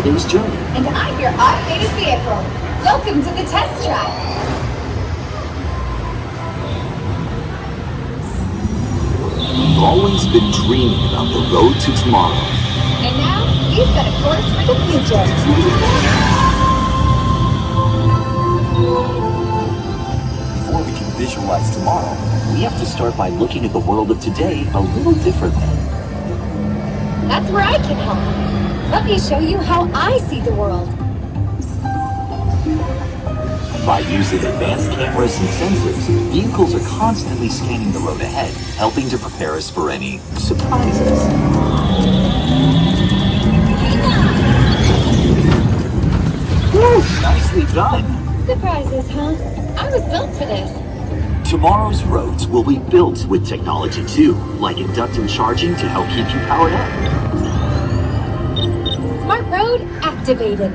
today's journey. And I'm your automated vehicle. Welcome to the test track. We've always been dreaming about the road to tomorrow. And now, you set a course for the future. Before we can visualize tomorrow, we have to start by looking at the world of today a little differently. That's where I can help. Let me show you how I see the world. By using advanced cameras and sensors, vehicles are constantly scanning the road ahead, helping to prepare us for any surprises. Woo, nicely done! Surprises, huh? I was built for this. Tomorrow's roads will be built with technology too, like inductive charging to help keep you powered up. Smart road activated.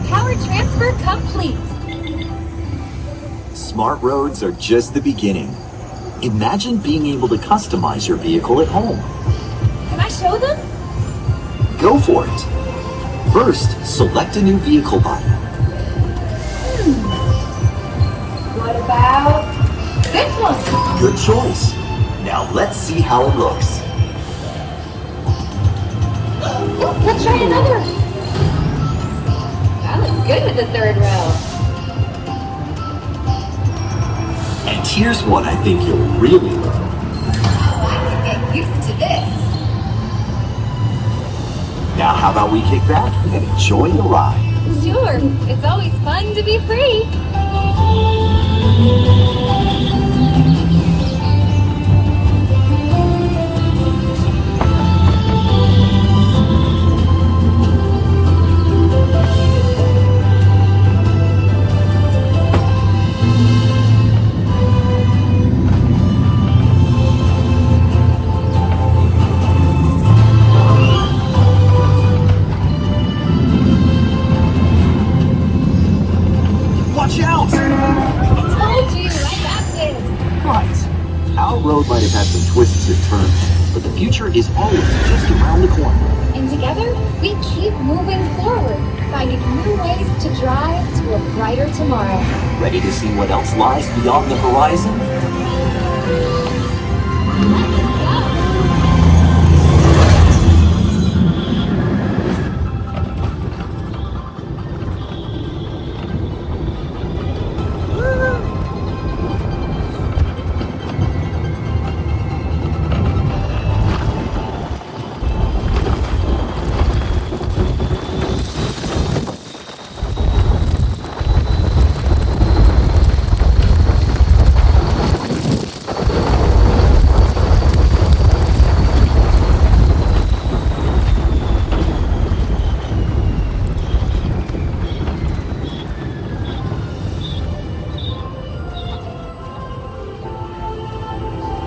Power transfer complete. Smart roads are just the beginning. Imagine being able to customize your vehicle at home. Can I show them? Go for it. First, select a new vehicle body. What about this one? Good choice. Now let's see how it looks. Let's try another. That looks good with the third row. And here's one I think you'll really love. I can get used to this. Now how about we kick back and enjoy the ride? Sure, it's always fun to be free. Watch out! I told you, I got this. Right. Our road might have had some twists and turns, but the future is always just around the corner. And together, we keep moving forward, finding new ways to drive to a brighter tomorrow. Ready to see what else lies beyond the horizon? Let's go.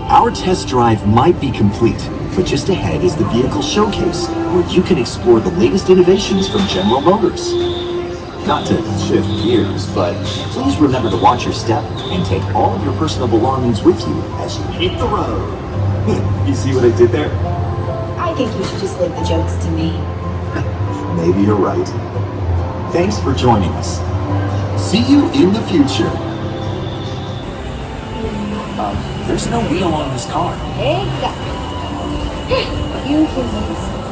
Our test drive might be complete, but just ahead is the vehicle showcase, where you can explore the latest innovations from General Motors. Not to shift gears, but please remember to watch your step and take all of your personal belongings with you as you hit the road. You see what I did there? I think you should just leave the jokes to me. Maybe you're right. Thanks for joining us. See you in the future. There's no wheel on this car. Exactly. You humans.